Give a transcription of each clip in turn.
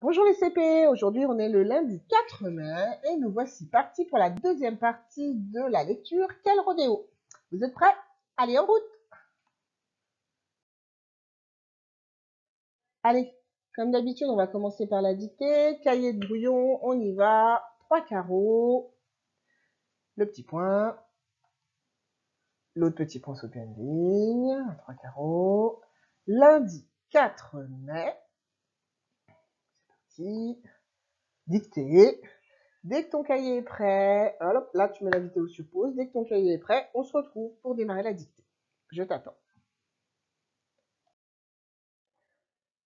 Bonjour les CP, aujourd'hui on est le lundi 4 mai et nous voici partis pour la deuxième partie de la lecture Quel rodéo. Vous êtes prêts? Allez, en route! Allez, comme d'habitude, on va commencer par la dictée. Cahier de brouillon, on y va. 3 carreaux, le petit point, l'autre petit point sous pleine ligne, 3 carreaux. Lundi 4 mai, c'est parti. Dictée. Dès que ton cahier est prêt, hop, là tu mets la vidéo sur pause. Dès que ton cahier est prêt, on se retrouve pour démarrer la dictée. Je t'attends.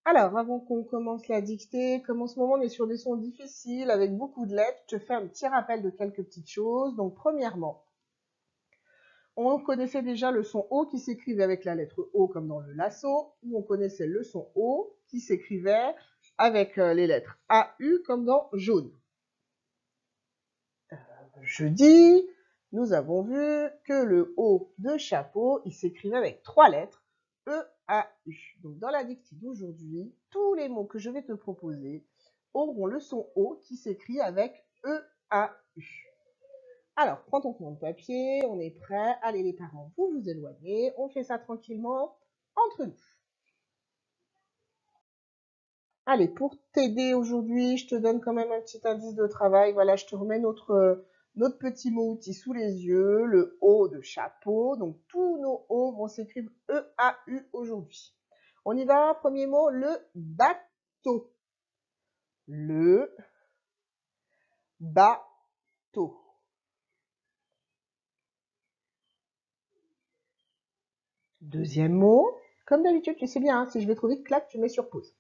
Alors, avant qu'on commence la dictée, comme en ce moment on est sur des sons difficiles avec beaucoup de lettres, je te fais un petit rappel de quelques petites choses. Donc, premièrement, on connaissait déjà le son O qui s'écrivait avec la lettre O comme dans le lasso, ou on connaissait le son O qui s'écrivait avec les lettres AU comme dans jaune. Jeudi, nous avons vu que le O de chapeau, il s'écrivait avec 3 lettres, E-A-U. Donc dans la dictée d'aujourd'hui, tous les mots que je vais te proposer auront le son O qui s'écrit avec E-A-U. Alors, prends ton crayon de papier, on est prêt. Allez les parents, vous vous éloignez. On fait ça tranquillement entre nous. Allez, pour t'aider aujourd'hui, je te donne quand même un petit indice de travail. Voilà, je te remets notre petit mot outil sous les yeux, le O de chapeau. Donc, tous nos O vont s'écrire E-A-U aujourd'hui. On y va, premier mot, le bateau. Le bateau. Deuxième mot, comme d'habitude, tu sais bien, hein, si je vais trop vite, clac, tu mets sur pause.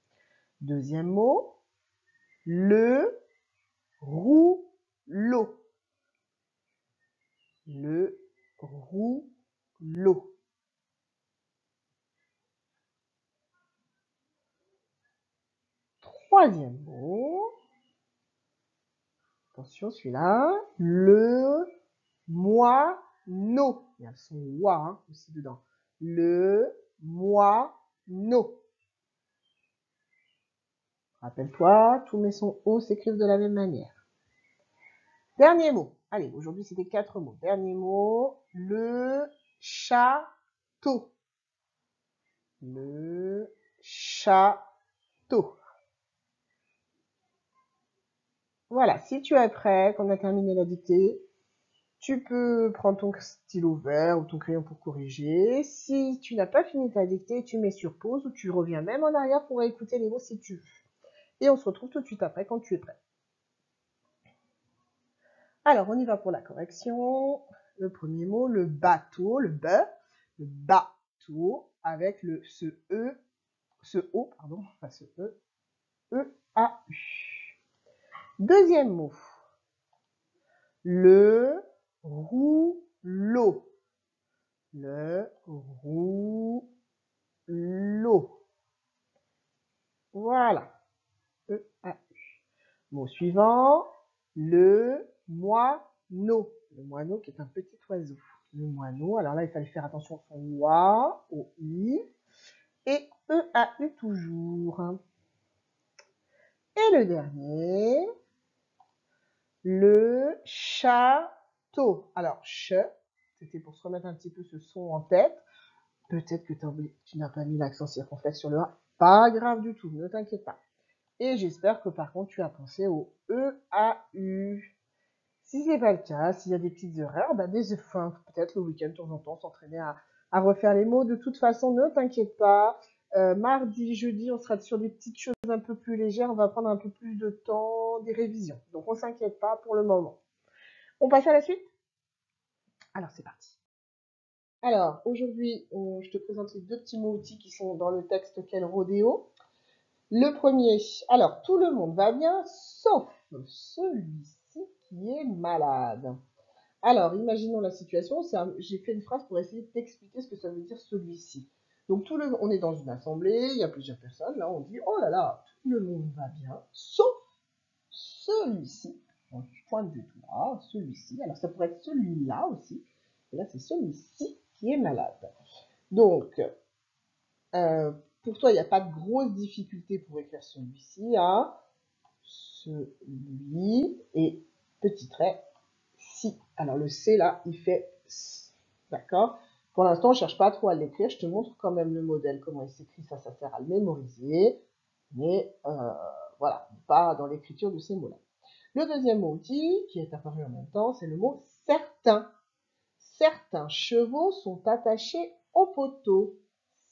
Deuxième mot, le rouleau. Le rouleau. Troisième mot, attention celui-là, le moineau. Il y a le son wa hein, aussi dedans. Le moineau. Rappelle-toi, tous mes sons O s'écrivent de la même manière. Dernier mot. Allez, aujourd'hui c'était 4 mots. Dernier mot, le château. Le château. Voilà, si tu es prêt, qu'on a terminé la dictée, tu peux prendre ton stylo vert ou ton crayon pour corriger. Si tu n'as pas fini ta dictée, tu mets sur pause ou tu reviens même en arrière pour écouter les mots si tu veux. Et on se retrouve tout de suite après quand tu es prêt. Alors, on y va pour la correction. Le premier mot, le bateau, le bateau, avec ce O, pardon, pas ce E-A-U. Deuxième mot, le rouleau. Le rouleau. Voilà. E-A-U. Mot suivant, le moineau. Le moineau qui est un petit oiseau. Le moineau, alors là, il fallait faire attention à son oie, au i, et E-A-U toujours. Et le dernier, le château. Alors, c'était pour se remettre un petit peu ce son en tête. Peut-être que tu n'as pas mis l'accent circonflexe sur le A. Pas grave du tout, ne t'inquiète pas. Et j'espère que par contre, tu as pensé au E-A-U. Si ce n'est pas le cas, s'il y a des petites erreurs, peut-être le week-end, de temps en temps, s'entraîner à refaire les mots. De toute façon, ne t'inquiète pas. Mardi, jeudi, on sera sur des petites choses un peu plus légères. On va prendre un peu plus de temps, des révisions. Donc, on ne s'inquiète pas pour le moment. On passe à la suite? Alors, c'est parti. Alors, aujourd'hui, je te présente les 2 petits mots outils qui sont dans le texte Quel rodéo. Le premier, alors tout le monde va bien, sauf celui-ci qui est malade. Alors, imaginons la situation, j'ai fait une phrase pour essayer de t'expliquer ce que ça veut dire celui-ci. Donc, on est dans une assemblée, il y a plusieurs personnes, là on dit, oh là là, tout le monde va bien, sauf celui-ci. Donc, je pointe du doigt, celui-ci. Alors, ça pourrait être celui-là aussi. Et là, c'est celui-ci qui est malade. Donc, pour toi, il n'y a pas de grosse difficulté pour écrire celui-ci. Hein. celui, et petit trait, si. Alors le C là, il fait S. D'accord? Pour l'instant, je ne cherche pas trop à l'écrire, je te montre quand même le modèle, comment il s'écrit, ça sert à le mémoriser, mais voilà, pas dans l'écriture de ces mots-là. Le deuxième mot outil qui est apparu en même temps, c'est le mot certain. Certains chevaux sont attachés au poteau.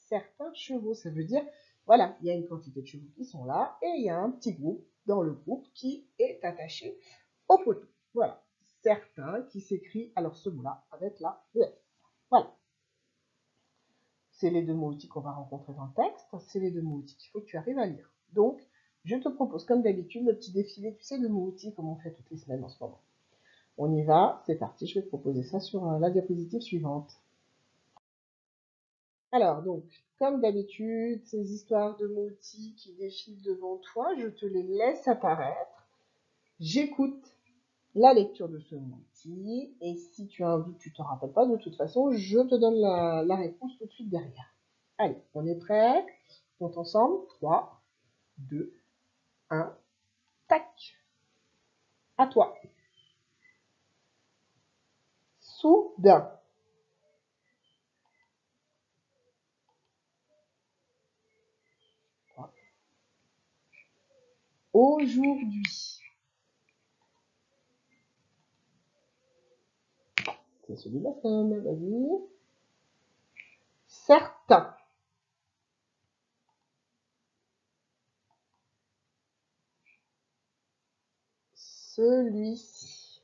Certains chevaux, ça veut dire, voilà, il y a une quantité de chevaux qui sont là et il y a un petit groupe dans le groupe qui est attaché au poteau. Voilà, certains qui s'écrit alors ce mot-là avec la ES. Voilà. C'est les deux mots outils qu'on va rencontrer dans le texte. C'est les deux mots outils qu'il faut que tu arrives à lire. Donc, je te propose, comme d'habitude, le petit défilé, tu sais, de mots outils comme on fait toutes les semaines en ce moment. On y va, c'est parti, je vais te proposer ça sur la diapositive suivante. Alors, donc, comme d'habitude, ces histoires de mots outils qui défilent devant toi, je te les laisse apparaître. J'écoute la lecture de ce mot outil, et si tu as un doute, tu ne te rappelles pas, de toute façon, je te donne la réponse tout de suite derrière. Allez, on est prêt? On compte ensemble. 3, 2, 1, tac. À toi. Soudain. Aujourd'hui. C'est celui de la semaine, vas-y. Certain. Celui-ci.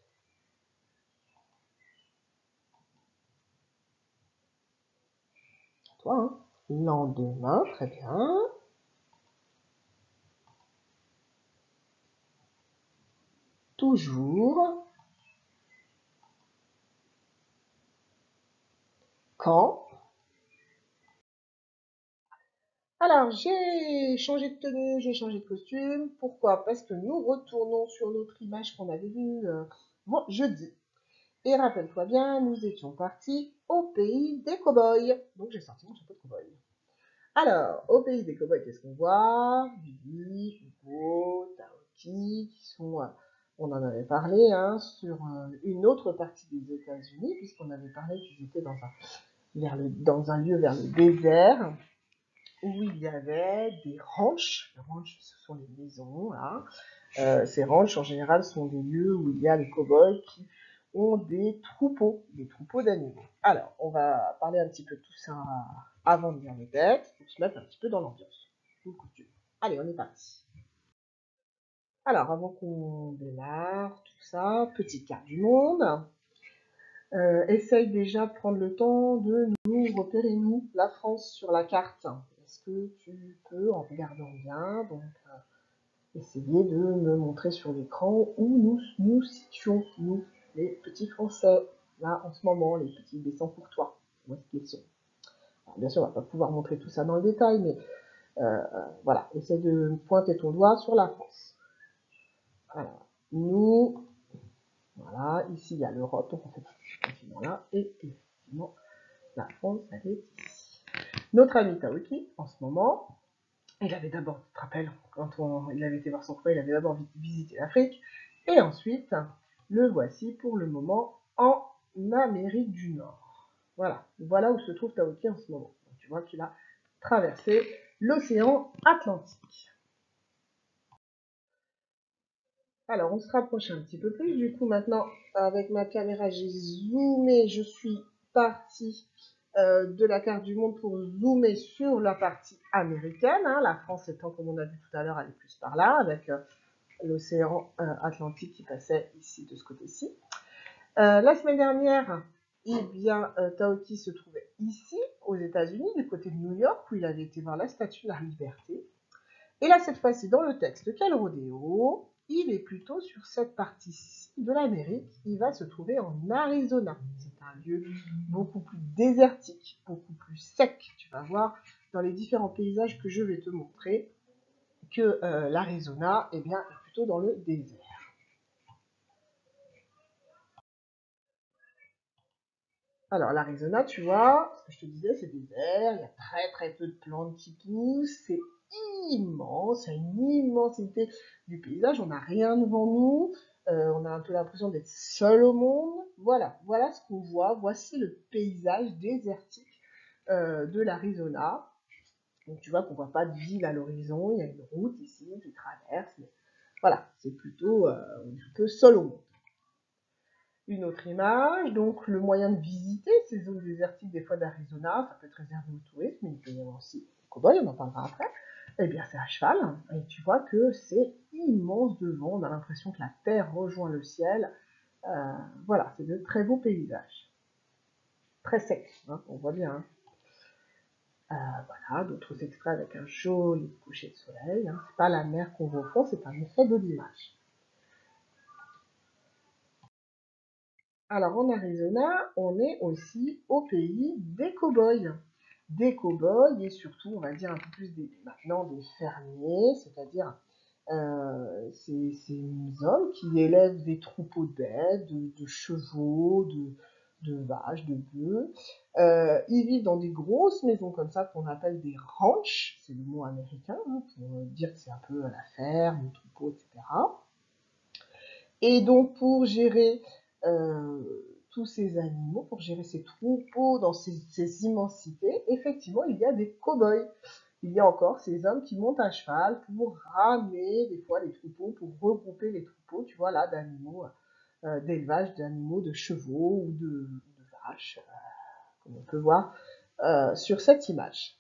Toi, hein. Lendemain, très bien. Toujours. Quand. Alors, j'ai changé de tenue, j'ai changé de costume. Pourquoi? Parce que nous retournons sur notre image qu'on avait vue jeudi. Et rappelle-toi bien, nous étions partis au pays des cow-boys. Donc, j'ai sorti mon chapeau de cow-boy. Alors, au pays des cow-boys, qu'est-ce qu'on voit? Billy, Hugo, Taoki, qui sont, on en avait parlé, hein, sur une autre partie des États-Unis, puisqu'on avait parlé qu'ils étaient dans un lieu vers le désert, où il y avait des ranchs. Les ranchs, ce sont les maisons, là. Ces ranchs, en général, sont des lieux où il y a les cow-boys qui ont des troupeaux d'animaux. Alors, on va parler un petit peu de tout ça avant de lire le texte, pour se mettre un petit peu dans l'ambiance. Allez, on est parti. Alors, avant qu'on démarre tout ça, petite carte du monde. Essaye déjà de prendre le temps de nous repérer, nous, la France, sur la carte. Est-ce que tu peux, en regardant bien, donc essayer de me montrer sur l'écran où nous nous situons, nous, les petits Français, là, en ce moment, les petits dessins pour toi. Où est-ce qu'ils sont? Alors, bien sûr, on va pas pouvoir montrer tout ça dans le détail, mais voilà, essaie de pointer ton doigt sur la France. Alors, nous, voilà, ici, il y a l'Europe, donc on fait partie de ce continent-là, et effectivement, la France, elle est ici. Notre ami Taoki, en ce moment, il avait d'abord, tu te rappelles, quand il avait été voir son frère, il avait d'abord visité l'Afrique, et ensuite, le voici pour le moment en Amérique du Nord. Voilà, voilà où se trouve Taoki en ce moment. Donc, tu vois qu'il a traversé l'océan Atlantique. Alors, on se rapproche un petit peu plus. Du coup, maintenant, avec ma caméra, j'ai zoomé. Je suis partie de la carte du monde pour zoomer sur la partie américaine. Hein. La France étant, comme on a vu tout à l'heure, elle est plus par là, avec l'océan Atlantique qui passait ici, de ce côté-ci. La semaine dernière, eh bien, Taoki se trouvait ici, aux États-Unis, du côté de New York, où il avait été voir la Statue de la Liberté. Et là, cette fois-ci, dans le texte Quel rodéo, il est plutôt sur cette partie-ci de l'Amérique. Il va se trouver en Arizona. C'est un lieu beaucoup plus désertique, beaucoup plus sec. Tu vas voir dans les différents paysages que je vais te montrer que l'Arizona, eh bien, est plutôt dans le désert. Alors, l'Arizona, tu vois, ce que je te disais, c'est désert, il y a très très peu de plantes qui poussent, c'est immense, il y a une immensité du paysage, on n'a rien devant nous, on a un peu l'impression d'être seul au monde. Voilà, voilà ce qu'on voit, voici le paysage désertique de l'Arizona. Donc tu vois qu'on voit pas de ville à l'horizon, il y a une route ici qui traverse, mais voilà, c'est plutôt on est un peu seul au monde. Une autre image, donc le moyen de visiter ces zones désertiques des fois d'Arizona, ça peut être réservé aux touristes, mais il peut y avoir aussi des cow-boys, on en parlera après. Eh bien c'est à cheval, et tu vois que c'est immense devant, on a l'impression que la terre rejoint le ciel. Voilà, c'est de très beaux paysages. Très secs, hein, on voit bien. Voilà, d'autres extraits avec un joli coucher de soleil. Hein. C'est pas la mer qu'on voit au fond, c'est un effet de l'image. Alors en Arizona, on est aussi au pays des cow-boys. Des cow-boys et surtout, on va dire un peu plus maintenant des fermiers, c'est-à-dire ces hommes qui élèvent des troupeaux de bêtes, de chevaux, de vaches, de bœufs. Ils vivent dans des grosses maisons comme ça qu'on appelle des ranchs, c'est le mot américain, hein, pour dire que c'est un peu la ferme, le troupeau, etc. Et donc pour gérer tous ces animaux, pour gérer ces troupeaux dans ces immensités, effectivement, il y a des cow-boys. Il y a encore ces hommes qui montent à cheval pour ramener des fois les troupeaux, pour regrouper les troupeaux, tu vois, là, d'animaux, d'élevage d'animaux, de chevaux ou de vaches, comme on peut voir sur cette image.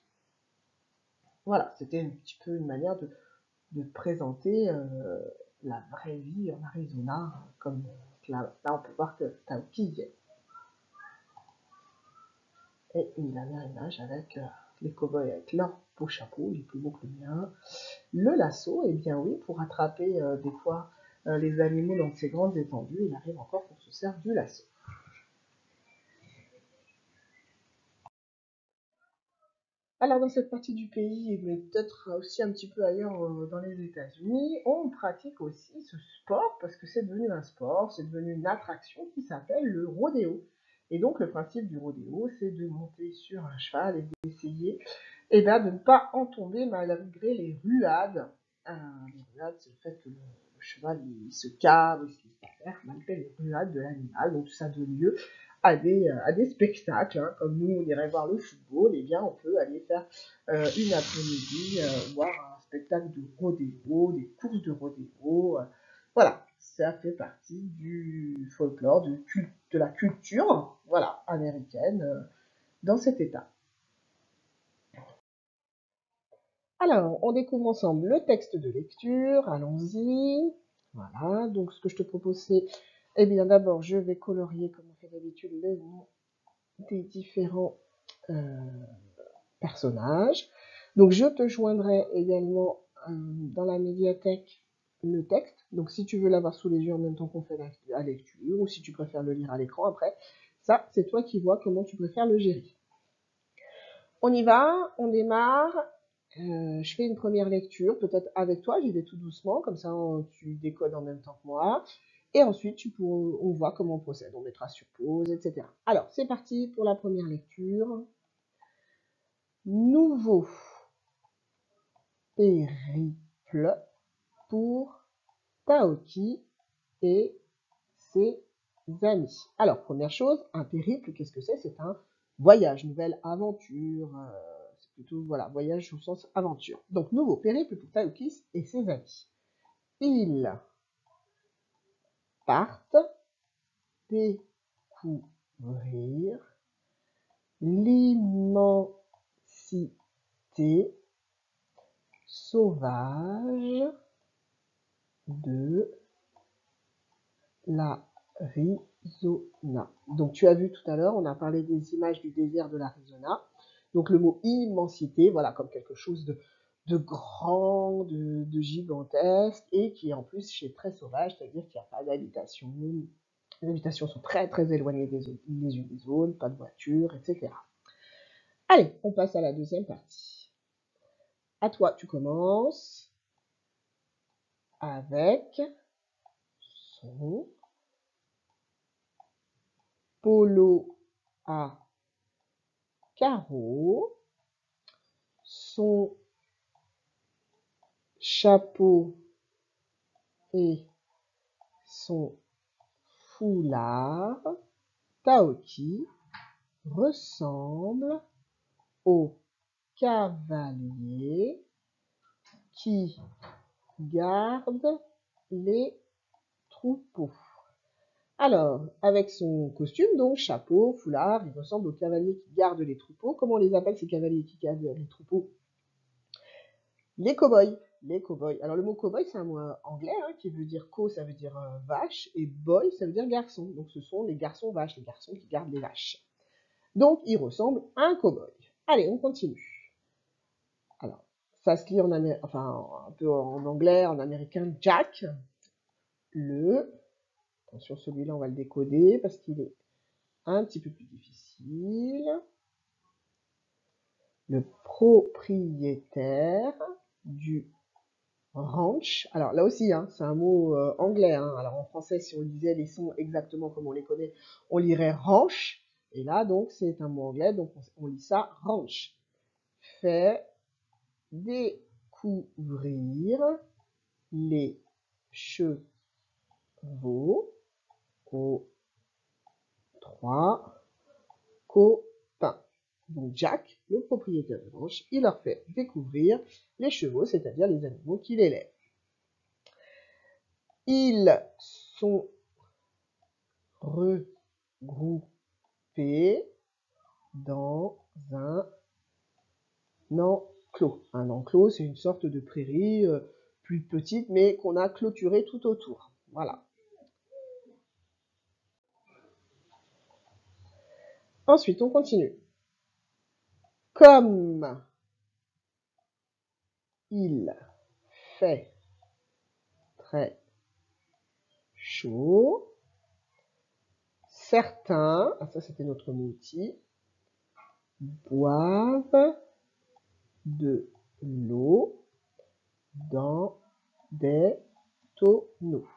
Voilà, c'était un petit peu une manière de présenter la vraie vie en Arizona, comme là on peut voir que Taoki y est. Et une dernière image avec les cow-boys avec leur beau chapeau, il est plus beau que le mien. Le lasso, eh bien oui, pour attraper des fois les animaux dans ces grandes étendues, il arrive encore qu'on se sert du lasso. Alors dans cette partie du pays, mais peut-être aussi un petit peu ailleurs dans les États-Unis, on pratique aussi ce sport parce que c'est devenu un sport, c'est devenu une attraction qui s'appelle le rodéo. Et donc le principe du rodéo, c'est de monter sur un cheval et d'essayer de ne pas en tomber malgré les ruades. Les ruades, c'est le fait que le cheval il se cave, il se laisse pas faire, malgré les ruades de l'animal. Donc ça donne lieu à des spectacles, hein. Comme nous, on irait voir le football, eh bien, on peut aller faire une après-midi, voir un spectacle de rodéo, des courses de rodéo. Voilà, ça fait partie du folklore, de la culture, voilà, américaine dans cet état. Alors, on découvre ensemble le texte de lecture, allons-y. Voilà, donc ce que je te propose, c'est, eh bien, d'abord, je vais colorier, comme on fait d'habitude, les noms des différents euh, personnages. Donc je te joindrai également dans la médiathèque le texte. Donc si tu veux l'avoir sous les yeux en même temps qu'on fait la lecture, ou si tu préfères le lire à l'écran après, ça c'est toi qui vois comment tu préfères le gérer. On y va, on démarre. Je fais une première lecture, peut-être avec toi, j'y vais tout doucement, comme ça tu décodes en même temps que moi. Et ensuite, on voit comment on procède. On mettra sur pause, etc. Alors, c'est parti pour la première lecture. Nouveau périple pour Taoki et ses amis. Alors, première chose, un périple, qu'est-ce que c'est? C'est un voyage, nouvelle aventure. C'est plutôt, voilà, voyage au sens aventure. Donc, nouveau périple pour Taoki et ses amis. Ils partent découvrir l'immensité sauvage de l'Arizona. Donc tu as vu tout à l'heure, on a parlé des images du désert de l'Arizona. Donc le mot immensité, voilà, comme quelque chose de grand, de gigantesque, et qui en plus est très sauvage, c'est-à-dire qu'il n'y a pas d'habitation. Les habitations sont très très éloignées les unes des autres, pas de voiture, etc. Allez, on passe à la deuxième partie. À toi, tu commences avec son polo à carreaux, son chapeau et son foulard, Taoki ressemble au cavalier qui garde les troupeaux. Alors, avec son costume, donc chapeau, foulard, il ressemble au cavalier qui garde les troupeaux. Comment on les appelle ces cavaliers qui gardent les troupeaux? Les cow-boys. Les cow-boys. Alors le mot cow-boy, c'est un mot anglais qui veut dire co, ça veut dire vache, et boy, ça veut dire garçon. Donc ce sont les garçons vaches, les garçons qui gardent les vaches. Donc il ressemble à un cow-boy. Allez, on continue. Alors, ça se lit enfin un peu en anglais, en américain, Jack. Attention, celui-là, on va le décoder parce qu'il est un petit peu plus difficile. Le propriétaire du ranch. Alors là aussi, c'est un mot anglais. Alors en français, si on disait les sons exactement comme on les connaît, on lirait ranch. Et là, donc, c'est un mot anglais, donc on lit ça ranch. Fait découvrir les chevaux aux 3 copains. Donc Jack, le propriétaire de ranch, il leur fait découvrir les chevaux, c'est-à-dire les animaux qu'il élève. Ils sont regroupés dans un enclos. Un enclos, c'est une sorte de prairie plus petite, mais qu'on a clôturée tout autour. Voilà. Ensuite, on continue. Comme il fait très chaud, certains, ça c'était notre mot outil, boivent de l'eau dans des tonneaux.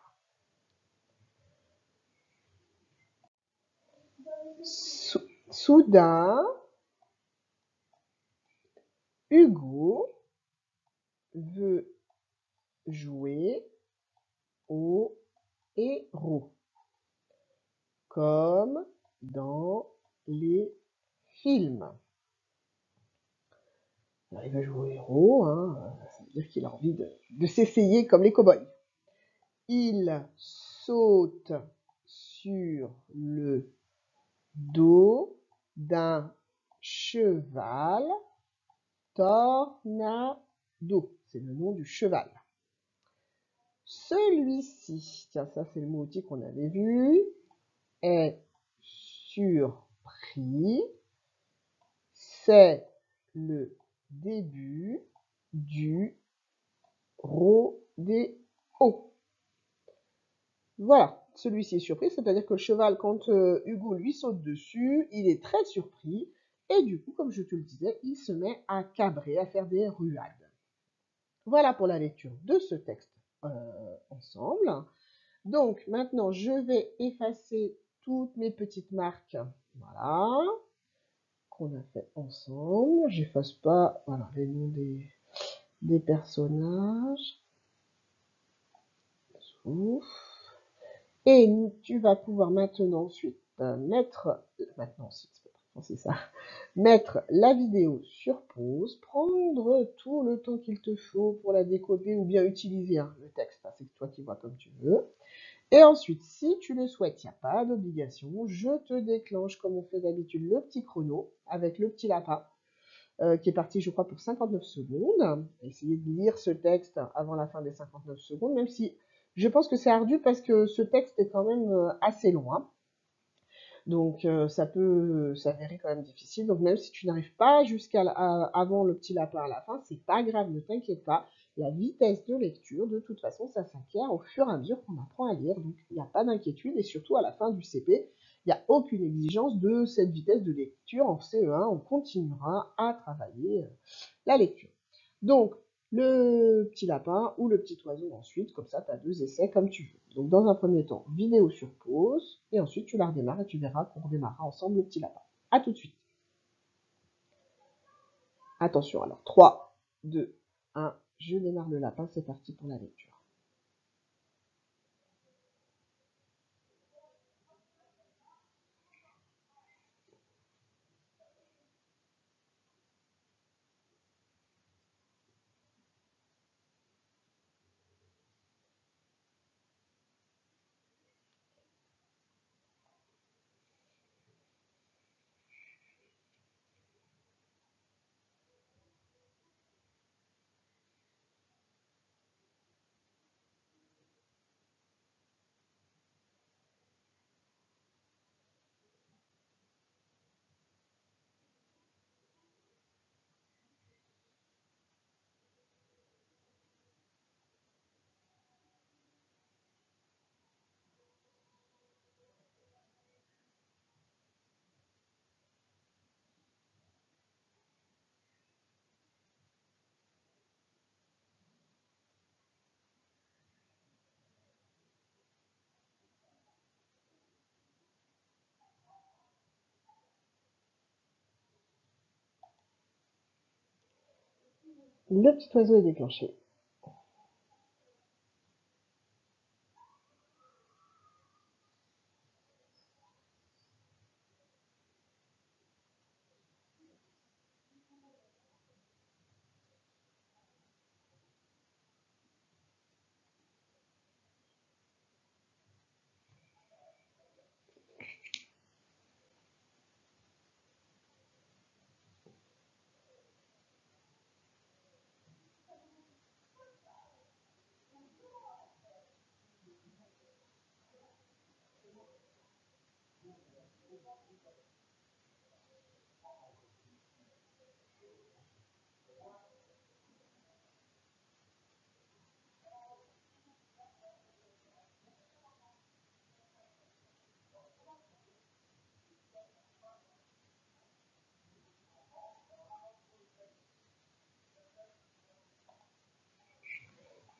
Soudain, Hugo veut jouer au héros, comme dans les films. Alors, il va jouer au héros, ça veut dire qu'il a envie de s'essayer comme les cow-boys. Il saute sur le dos d'un cheval tornado. C'est le nom du cheval. Celui-ci, tiens, ça c'est le mot outil qu'on avait vu, est surpris. C'est le début du rodéo. Voilà, celui-ci est surpris, c'est-à-dire que le cheval, quand Hugo lui saute dessus, il est très surpris, et du coup, comme je te le disais, il se met à cabrer, à faire des ruades. Voilà pour la lecture de ce texte ensemble. Donc, maintenant, je vais effacer toutes mes petites marques, voilà, qu'on a fait ensemble. J'efface pas, voilà, les noms des personnages. Ouf. Et tu vas pouvoir maintenant ensuite mettre la vidéo sur pause, prendre tout le temps qu'il te faut pour la décoder ou bien utiliser le texte, c'est toi qui vois comme tu veux. Et ensuite, si tu le souhaites, il n'y a pas d'obligation, je te déclenche comme on fait d'habitude le petit chrono avec le petit lapin qui est parti je crois pour 59 secondes. Essayez de lire ce texte avant la fin des 59 secondes, même si je pense que c'est ardu parce que ce texte est quand même assez loin. Donc ça peut s'avérer quand même difficile. Donc même si tu n'arrives pas avant le petit lapin à la fin, c'est pas grave, ne t'inquiète pas. La vitesse de lecture, de toute façon, ça s'acquiert au fur et à mesure qu'on apprend à lire. Donc il n'y a pas d'inquiétude. Et surtout à la fin du CP, il n'y a aucune exigence de cette vitesse de lecture. En CE1, on continuera à travailler la lecture. Donc le petit lapin ou le petit oiseau ensuite, comme ça tu as 2 essais comme tu veux. Donc dans un premier temps, vidéo sur pause, et ensuite tu la redémarres et tu verras qu'on redémarrera ensemble le petit lapin. A tout de suite. Attention alors, 3, 2, 1, je démarre le lapin, c'est parti pour la lecture. Le petit oiseau est déclenché.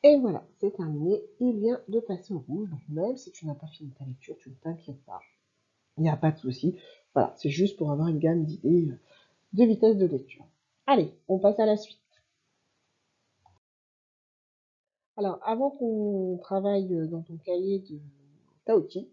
Et voilà, c'est terminé. Il vient de passer au rouge. Donc même si tu n'as pas fini ta lecture, tu ne t'inquiètes pas. Il n'y a pas de souci. Voilà, c'est juste pour avoir une gamme d'idées de vitesse de lecture. Allez, on passe à la suite. Alors, avant qu'on travaille dans ton cahier de Taoki,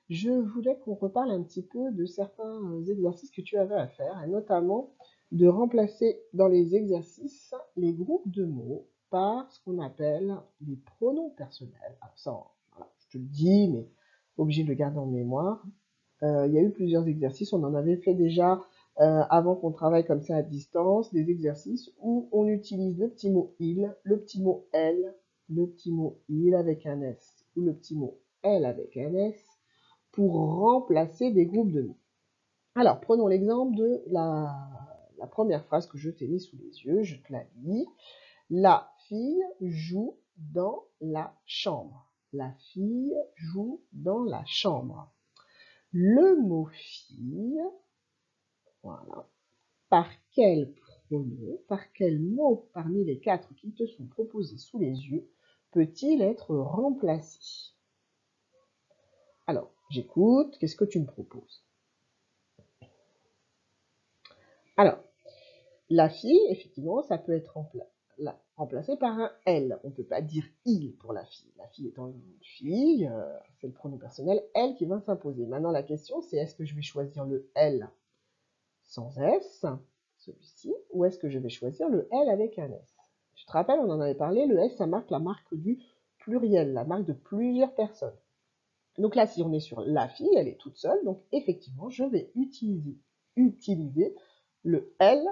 je voulais qu'on reparle un petit peu de certains exercices que tu avais à faire, et notamment de remplacer dans les exercices les groupes de mots par ce qu'on appelle les pronoms personnels. Alors ça, voilà, je te le dis, mais obligé de le garder en mémoire. Il y a eu plusieurs exercices, on en avait fait déjà avant qu'on travaille comme ça à distance, des exercices où on utilise le petit mot il, le petit mot elle, le petit mot il avec un S ou le petit mot elle avec un S pour remplacer des groupes de mots. Alors, prenons l'exemple de la première phrase que je t'ai mise sous les yeux, je te la lis. La fille joue dans la chambre. La fille joue dans la chambre. Le mot fille, voilà, par quel pronom, par quel mot parmi les 4 qui te sont proposés sous les yeux peut-il être remplacé? Alors, j'écoute, qu'est-ce que tu me proposes? Alors, la fille, effectivement, ça peut être remplacé par un elle. On ne peut pas dire il pour la fille. La fille étant une fille, c'est le pronom personnel elle qui va s'imposer. Maintenant, la question, c'est est-ce que je vais choisir le elle sans S, celui-ci, ou est-ce que je vais choisir le L avec un S? Je te rappelle, on en avait parlé, le S, ça marque la marque du pluriel, la marque de plusieurs personnes. Donc là, si on est sur la fille, elle est toute seule, donc effectivement, je vais utiliser le L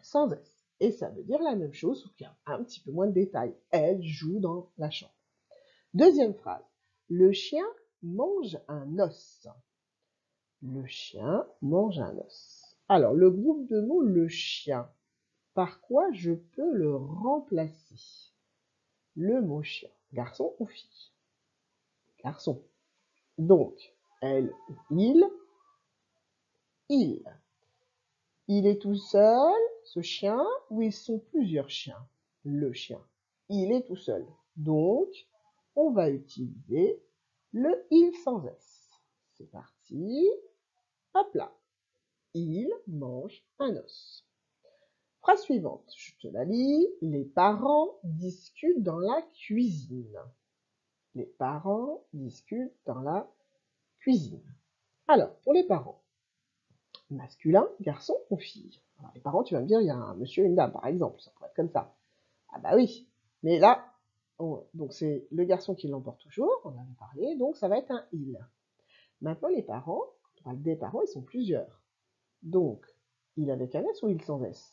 sans S. Et ça veut dire la même chose, sauf qu'il y a un petit peu moins de détails. Elle joue dans la chambre. Deuxième phrase. Le chien mange un os. Le chien mange un os. Alors, le groupe de mots le chien, par quoi je peux le remplacer? Le mot chien, garçon ou fille? Garçon. Donc, elle ou il. Il est tout seul, ce chien, ou ils sont plusieurs chiens? Le chien. Il est tout seul. Donc, on va utiliser le il sans S. C'est parti. Hop là. Il mange un os. Phrase suivante, je te la lis. Les parents discutent dans la cuisine. Les parents discutent dans la cuisine. Alors, pour les parents, masculin, garçon ou fille? Alors, les parents, tu vas me dire, il y a un monsieur et une dame, par exemple, ça pourrait être comme ça. Ah bah oui, mais là, donc c'est le garçon qui l'emporte toujours, on en avait parlé, donc ça va être un il. Maintenant, les parents, on parle des parents, ils sont plusieurs. Donc, il avec un S ou il sans S?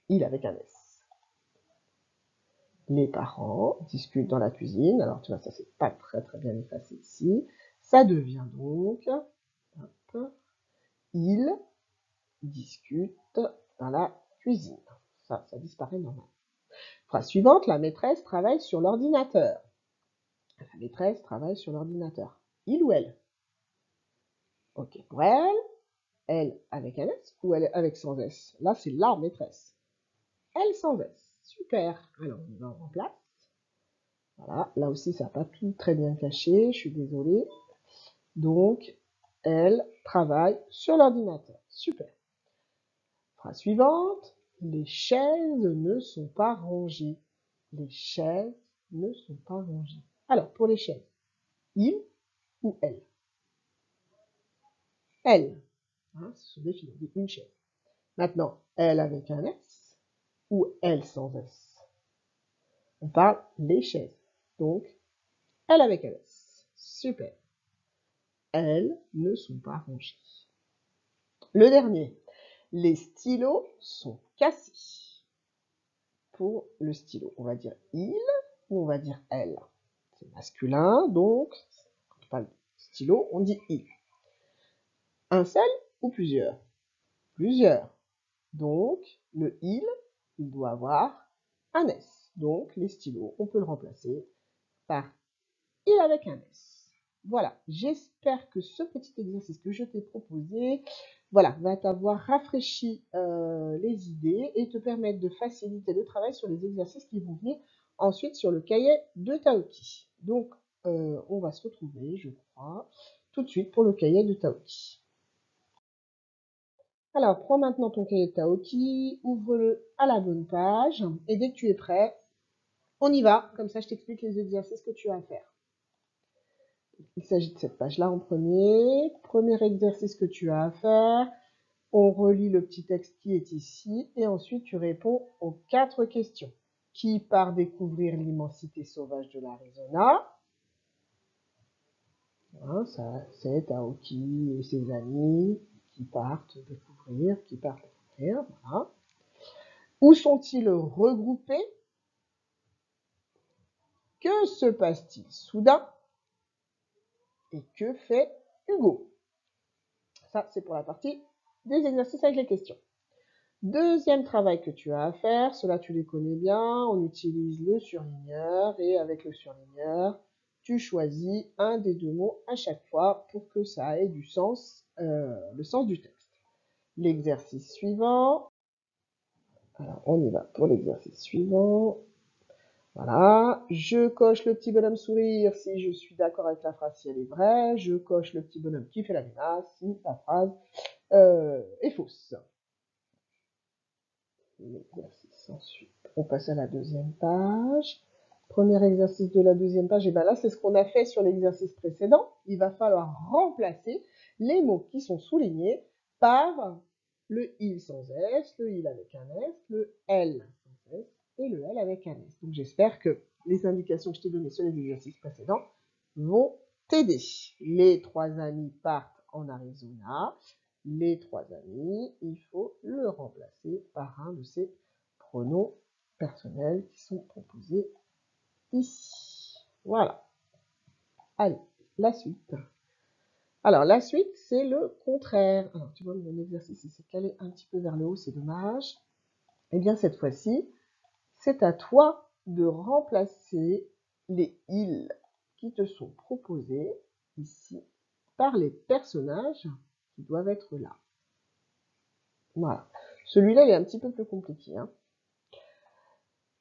Il avec un S. Les parents discutent dans la cuisine. Alors, tu vois, ça c'est pas très très bien effacé ici. Ça devient donc, hop, ils discutent dans la cuisine. Ça disparaît normalement. Phrase suivante, la maîtresse travaille sur l'ordinateur. La maîtresse travaille sur l'ordinateur. Il ou elle? Ok, pour elle avec un S ou elle avec sans S? Là, c'est la maîtresse. Elle sans S. Super. Alors, on va en remplace. Voilà, là aussi, ça n'a pas tout très bien caché, je suis désolée. Donc, elle travaille sur l'ordinateur. Super. Phrase suivante. Les chaises ne sont pas rangées. Les chaises ne sont pas rangées. Alors, pour les chaises, il ou elle? Elle. Hein, ce sont des filles, on dit une chaise. Maintenant, elle avec un S ou elle sans S? On parle les chaises. Donc, elle avec un S. Super. Elles ne sont pas rangées. Le dernier. Les stylos sont cassés. Pour le stylo, on va dire il ou on va dire elle? C'est masculin, donc quand on parle de stylo, on dit il. Un seul ou plusieurs? Plusieurs. Donc, le il doit avoir un S. Donc, les stylos, on peut le remplacer par il avec un S. Voilà, j'espère que ce petit exercice que je t'ai proposé, voilà, va t'avoir rafraîchi les idées et te permettre de faciliter le travail sur les exercices qui vont venir ensuite sur le cahier de Taoki. Donc, on va se retrouver, je crois, tout de suite pour le cahier de Taoki. Alors, prends maintenant ton cahier de Taoki, ouvre-le à la bonne page, et dès que tu es prêt, on y va, comme ça je t'explique les exercices que tu as à faire. Il s'agit de cette page-là en premier. Premier exercice que tu as à faire, on relit le petit texte qui est ici, et ensuite tu réponds aux 4 questions. Qui part découvrir l'immensité sauvage de l'Arizona? Hein, ça, c'est Taoki et ses amis qui partent découvrir, voilà. Où sont-ils regroupés? Que se passe-t-il soudain? Et que fait Hugo? Ça, c'est pour la partie des exercices avec les questions. Deuxième travail que tu as à faire, cela tu les connais bien, on utilise le surligneur et avec le surligneur, tu choisis un des deux mots à chaque fois pour que ça ait du sens, le sens du texte. L'exercice suivant, alors on y va pour l'exercice suivant. Voilà, je coche le petit bonhomme sourire si je suis d'accord avec la phrase si elle est vraie, je coche le petit bonhomme qui fait la grimace si la phrase est fausse. L'exercice ensuite. On passe à la deuxième page. Premier exercice de la deuxième page, et bien là c'est ce qu'on a fait sur l'exercice précédent. Il va falloir remplacer les mots qui sont soulignés par le il sans S, le il avec un S, le L sans S et le L avec un S. Donc j'espère que les indications que je t'ai données sur les exercices précédents vont t'aider. Les 3 amis partent en Arizona. Les 3 amis, il faut le remplacer par un de ces pronoms personnels qui sont proposés ici. Voilà. Allez, la suite. Alors, la suite, c'est le contraire. Alors, tu vois, mon exercice, il s'est calé un petit peu vers le haut, c'est dommage. Eh bien, cette fois-ci, c'est à toi de remplacer les ils qui te sont proposés ici par les personnages qui doivent être là. Voilà. Celui-là, il est un petit peu plus compliqué. Hein.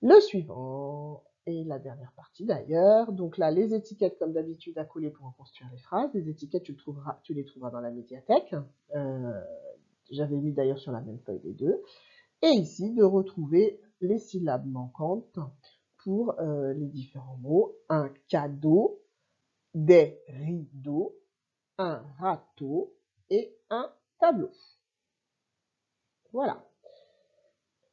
Le suivant, et la dernière partie d'ailleurs. Donc là, les étiquettes, comme d'habitude, à coller pour construire les phrases. Les étiquettes, tu les trouveras dans la médiathèque. J'avais mis d'ailleurs sur la même feuille les deux. Et ici, de retrouver les syllabes manquantes pour les différents mots. Un cadeau, des rideaux, un râteau et un tableau. Voilà.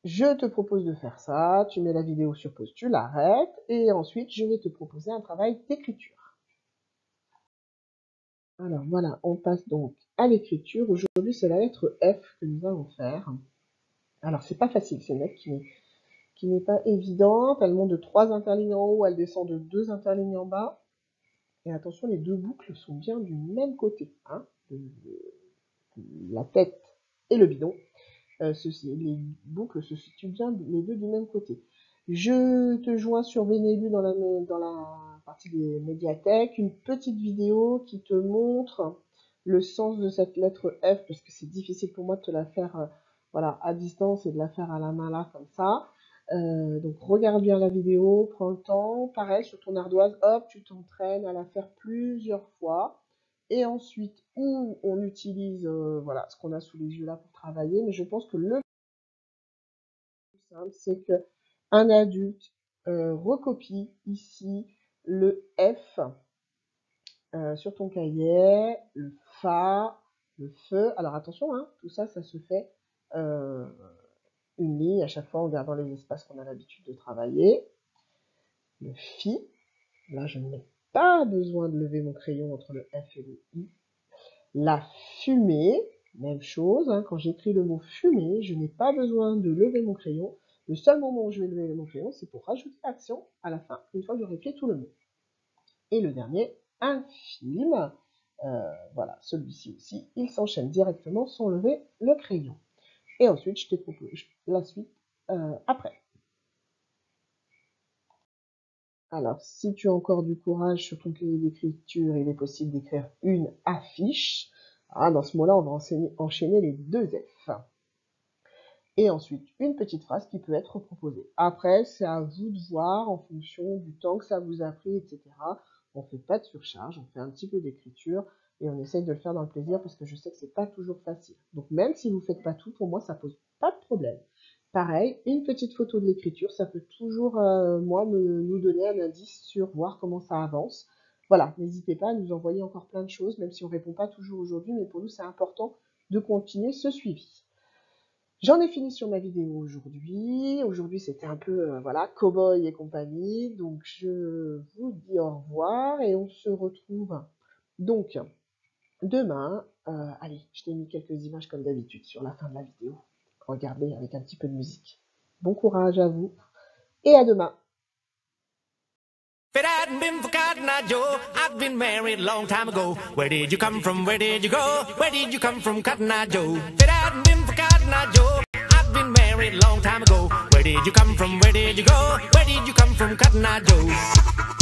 Je te propose de faire ça, tu mets la vidéo sur pause, tu l'arrêtes, et ensuite je vais te proposer un travail d'écriture. Alors voilà, on passe donc à l'écriture. Aujourd'hui, c'est la lettre F que nous allons faire. Alors, c'est pas facile, c'est une lettre qui n'est pas évidente. Elle monte de 3 interlignes en haut, elle descend de 2 interlignes en bas. Et attention, les deux boucles sont bien du même côté, hein, la tête et le bidon. Les boucles se situent bien les deux du même côté. Je te joins sur Vénélu dans la partie des médiathèques, une petite vidéo qui te montre le sens de cette lettre F, parce que c'est difficile pour moi de te la faire voilà, à distance et de la faire à la main là, comme ça. Donc regarde bien la vidéo, prends le temps. Pareil, sur ton ardoise, hop, tu t'entraînes à la faire plusieurs fois. Et ensuite, où on utilise voilà, ce qu'on a sous les yeux là pour travailler. Mais je pense que le plus simple, c'est que un adulte recopie ici le F sur ton cahier, le Fa, le Feu. Alors attention, hein, tout ça, ça se fait une ligne à chaque fois en gardant les espaces qu'on a l'habitude de travailler. Le Fi, là je n'ai pas besoin de lever mon crayon entre le F et le I. La fumée, même chose, hein, quand j'écris le mot fumée, je n'ai pas besoin de lever mon crayon. Le seul moment où je vais lever mon crayon, c'est pour rajouter l'action à la fin, une fois que j'aurai fait tout le mot. Et le dernier, un film. Voilà, celui-ci aussi, il s'enchaîne directement sans lever le crayon. Et ensuite, je te propose la suite après. Alors, si tu as encore du courage sur ton cahier d'écriture, il est possible d'écrire une affiche. Ah, dans ce mot-là, on va enchaîner les deux F. Et ensuite, une petite phrase qui peut être proposée. Après, c'est à vous de voir en fonction du temps que ça vous a pris, etc. On ne fait pas de surcharge, on fait un petit peu d'écriture et on essaye de le faire dans le plaisir parce que je sais que c'est pas toujours facile. Donc, même si vous ne faites pas tout, pour moi, ça pose pas de problème. Pareil, une petite photo de l'écriture, ça peut toujours, moi, nous donner un indice sur voir comment ça avance. Voilà, n'hésitez pas à nous envoyer encore plein de choses, même si on ne répond pas toujours aujourd'hui, mais pour nous, c'est important de continuer ce suivi. J'en ai fini sur ma vidéo aujourd'hui. Aujourd'hui, c'était un peu, voilà, cow-boy et compagnie. Donc, je vous dis au revoir et on se retrouve donc demain. Allez, je t'ai mis quelques images comme d'habitude sur la fin de la vidéo. Regardez avec un petit peu de musique. Bon courage à vous et à demain. If it hadn't been for Cotton Eye Joe, I'd been married a long time ago. Where did you come from? Where did you go? Where did you come from, Cotton Eye Joe? If it hadn't been for Cotton Eye Joe, I'd been married a long time ago. Where did you come from? Where did you go? Where did you come from, Cotton Eye Joe?